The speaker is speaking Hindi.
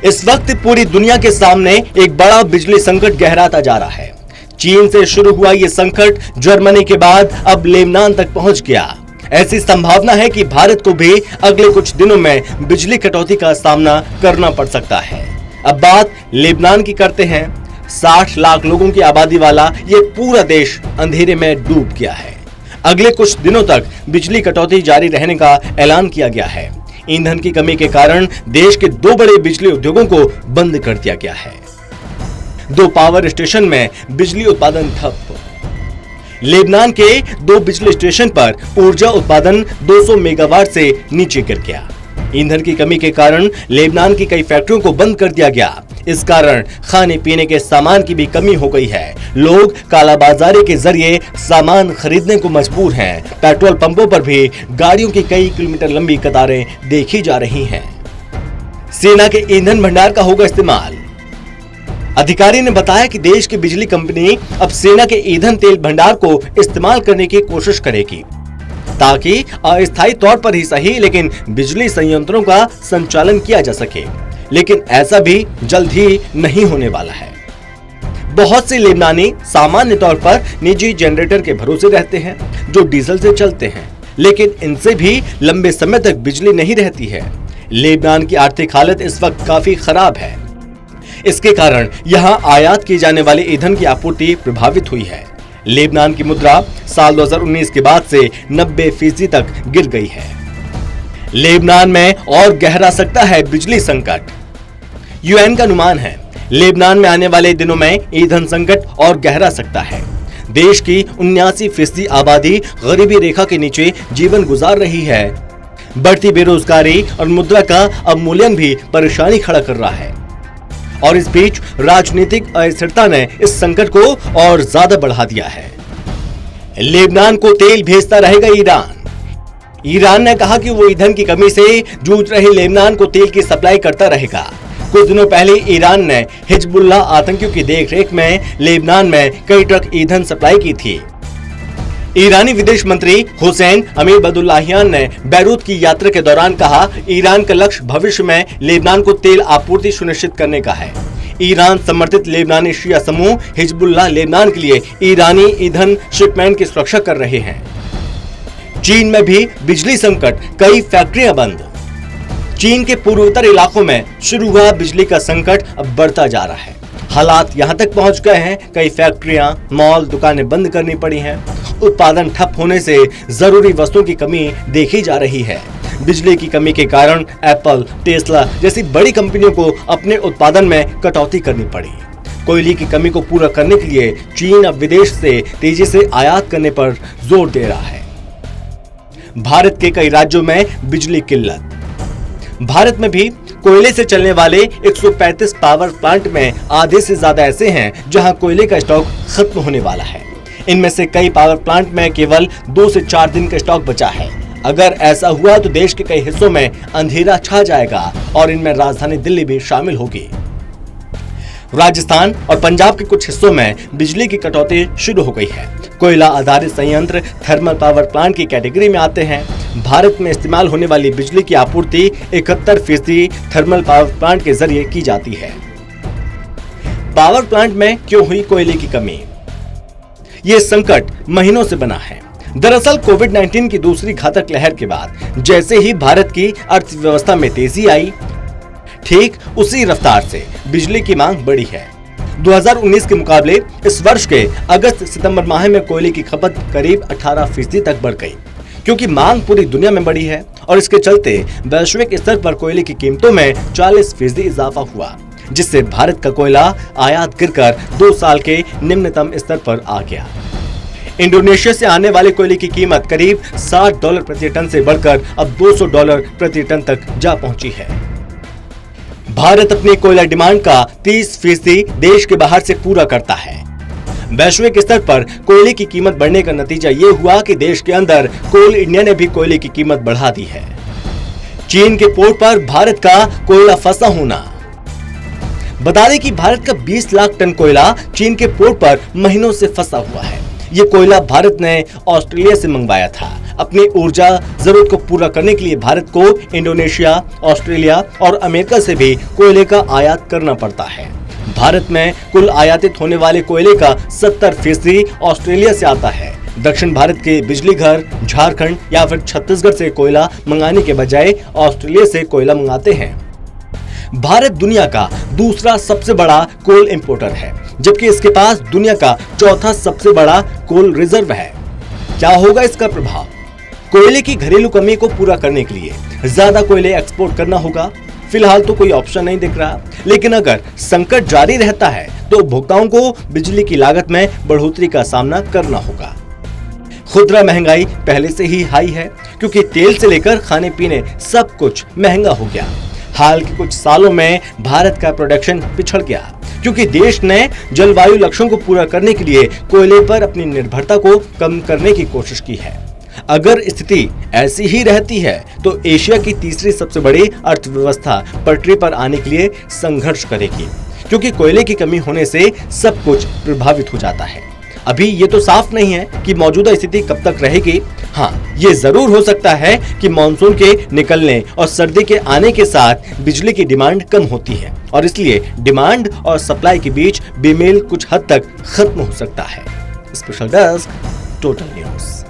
इस वक्त पूरी दुनिया के सामने एक बड़ा बिजली संकट गहराता जा रहा है। चीन से शुरू हुआ ये संकट जर्मनी के बाद अब लेबनान तक पहुंच गया। ऐसी संभावना है कि भारत को भी अगले कुछ दिनों में बिजली कटौती का सामना करना पड़ सकता है। अब बात लेबनान की करते हैं। 60 लाख लोगों की आबादी वाला ये पूरा देश अंधेरे में डूब गया है। अगले कुछ दिनों तक बिजली कटौती जारी रहने का ऐलान किया गया है। ईंधन की कमी के कारण देश के 2 बड़े बिजली उद्योगों को बंद कर दिया गया है। 2 पावर स्टेशन में बिजली उत्पादन ठप। लेबनान के 2 बिजली स्टेशन पर ऊर्जा उत्पादन 200 मेगावाट से नीचे गिर गया। ईंधन की कमी के कारण लेबनान की कई फैक्ट्रियों को बंद कर दिया गया। इस कारण खाने पीने के सामान की भी कमी हो गई है। लोग कालाबाजारी के जरिए सामान खरीदने को मजबूर हैं। पेट्रोल पंपों पर भी गाड़ियों की कई किलोमीटर लंबी कतारें देखी जा रही हैं। सेना के ईंधन भंडार का होगा इस्तेमाल। अधिकारी ने बताया कि देश की बिजली कंपनी अब सेना के ईंधन तेल भंडार को इस्तेमाल करने की कोशिश करेगी, ताकि अस्थायी तौर पर ही सही लेकिन बिजली संयंत्रों का संचालन किया जा सके। लेकिन ऐसा भी जल्द ही नहीं होने वाला है। बहुत से लेबनानी सामान्य तौर पर निजी जनरेटर के भरोसे रहते हैं जो डीजल से चलते हैं, लेकिन इनसे भी लंबे समय तक बिजली नहीं रहती है। लेबनान की आर्थिक हालत इस वक्त काफी खराब है। इसके कारण यहां आयात की जाने वाली ईंधन की आपूर्ति प्रभावित हुई है। लेबनान की मुद्रा साल 2019 के बाद से 90% तक गिर गई है। लेबनान में और गहरा सकता है बिजली संकट। यूएन का अनुमान है लेबनान में आने वाले दिनों में ईंधन संकट और गहरा सकता है। देश की 79% आबादी गरीबी रेखा के नीचे जीवन गुजार रही है। बढ़ती बेरोजगारी और मुद्रा का अवमूल्यन भी परेशानी खड़ा कर रहा है। और इस बीच राजनीतिक अस्थिरता ने इस संकट को और ज्यादा बढ़ा दिया है। लेबनान को तेल भेजता रहेगा ईरान। ईरान ने कहा कि वो ईंधन की कमी से जूझ रहे लेबनान को तेल की सप्लाई करता रहेगा। कुछ दिनों पहले ईरान ने हिजबुल्लाह आतंकियों की देखरेख में लेबनान में कई ट्रक ईंधन सप्लाई की थी। ईरानी विदेश मंत्री हुसैन अमीर बदुल्लाहियान ने बैरूत की यात्रा के दौरान कहा, ईरान का लक्ष्य भविष्य में लेबनान को तेल आपूर्ति सुनिश्चित करने का है। ईरान समर्थित लेबनानी शिया समूह हिजबुल्लाह लेबनान के लिए ईरानी ईंधन शिपमेंट की सुरक्षा कर रहे हैं। चीन में भी बिजली संकट, कई फैक्ट्रियां बंद। चीन के पूर्वोत्तर इलाकों में शुरू हुआ बिजली का संकट अब बढ़ता जा रहा है। हालात यहां तक पहुंच गए हैं, कई फैक्ट्रियां, मॉल, दुकानें बंद करनी पड़ी हैं। उत्पादन ठप होने से जरूरी वस्तुओं की कमी देखी जा रही है। बिजली की कमी के कारण एप्पल, टेस्ला जैसी बड़ी कंपनियों को अपने उत्पादन में कटौती करनी पड़ी। कोयले की कमी को पूरा करने के लिए चीन अब विदेश से तेजी से आयात करने पर जोर दे रहा है। भारत के कई राज्यों में बिजली किल्लत। भारत में भी कोयले से चलने वाले 135 पावर प्लांट में आधे से ज्यादा ऐसे हैं जहां कोयले का स्टॉक खत्म होने वाला है। इनमें से कई पावर प्लांट में केवल 2 से 4 दिन का स्टॉक बचा है। अगर ऐसा हुआ तो देश के कई हिस्सों में अंधेरा छा जाएगा और इनमें राजधानी दिल्ली भी शामिल होगी। राजस्थान और पंजाब के कुछ हिस्सों में बिजली की कटौती शुरू हो गई है। कोयला आधारित संयंत्र थर्मल पावर प्लांट की कैटेगरी में आते हैं। भारत में इस्तेमाल होने वाली बिजली की आपूर्ति 71% थर्मल पावर प्लांट के जरिए की जाती है। पावर प्लांट में क्यों हुई कोयले की कमी? ये संकट महीनों से बना है। दरअसल कोविड-19 की दूसरी घातक लहर के बाद जैसे ही भारत की अर्थव्यवस्था में तेजी आई, ठीक उसी रफ्तार से बिजली की मांग बढ़ी है। 2019 के मुकाबले इस वर्ष के अगस्त-सितंबर माह में कोयले की खपत करीब 18% तक बढ़ गई, क्योंकि मांग पूरी दुनिया में बढ़ी है और इसके चलते वैश्विक स्तर पर कोयले की कीमतों में 40% इजाफा हुआ, जिससे भारत का कोयला आयात गिरकर 2 साल के निम्नतम स्तर पर आ गया। इंडोनेशिया से आने वाले कोयले की कीमत करीब $60 प्रति टन से बढ़कर अब $200 प्रति टन तक जा पहुंची है। भारत अपनी कोयला डिमांड का 30% देश के बाहर से पूरा करता है। वैश्विक स्तर पर कोयले की कीमत बढ़ने का नतीजा ये हुआ कि देश के अंदर कोल इंडिया ने भी कोयले की कीमत बढ़ा दी है। चीन के पोर्ट पर भारत का कोयला फंसा होना। बता दें कि भारत का 20 लाख टन कोयला चीन के पोर्ट पर महीनों से फंसा हुआ है। ये कोयला भारत ने ऑस्ट्रेलिया से मंगवाया था। अपनी ऊर्जा जरूरत को पूरा करने के लिए भारत को इंडोनेशिया, ऑस्ट्रेलिया और अमेरिका से भी कोयले का आयात करना पड़ता है। भारत में कुल आयातित होने वाले कोयले का 70% ऑस्ट्रेलिया से आता है। दक्षिण भारत के बिजली घर झारखंड या फिर छत्तीसगढ़ से कोयला मंगाने के बजाय ऑस्ट्रेलिया से कोयला मंगाते हैं। भारत दुनिया का दूसरा सबसे बड़ा कोल इंपोर्टर है, जबकि इसके पास दुनिया का चौथा सबसे बड़ा कोल रिजर्व है। क्या होगा इसका प्रभाव? कोयले की घरेलू कमी को पूरा करने के लिए ज्यादा कोयले एक्सपोर्ट करना होगा। फिलहाल तो कोई ऑप्शन नहीं दिख रहा, लेकिन अगर संकट जारी रहता है तो उपभोक्ताओं को बिजली की लागत में बढ़ोतरी का सामना करना होगा। खुदरा महंगाई पहले से ही हाई है, क्योंकि तेल से लेकर खाने पीने सब कुछ महंगा हो गया। हाल के कुछ सालों में भारत का प्रोडक्शन पिछड़ गया, क्योंकि देश ने जलवायु लक्ष्यों को पूरा करने के लिए कोयले पर अपनी निर्भरता को कम करने की कोशिश की है। अगर स्थिति ऐसी ही रहती है तो एशिया की तीसरी सबसे बड़ी अर्थव्यवस्था पटरी पर आने के लिए संघर्ष करेगी, क्योंकि कोयले की कमी होने से सब कुछ प्रभावित हो जाता है। अभी ये तो साफ नहीं है कि मौजूदा स्थिति कब तक रहेगी। हाँ, ये जरूर हो सकता है कि मानसून के निकलने और सर्दी के आने के साथ बिजली की डिमांड कम होती है और इसलिए डिमांड और सप्लाई के बीच बेमेल कुछ हद तक खत्म हो सकता है। Special desk, total news.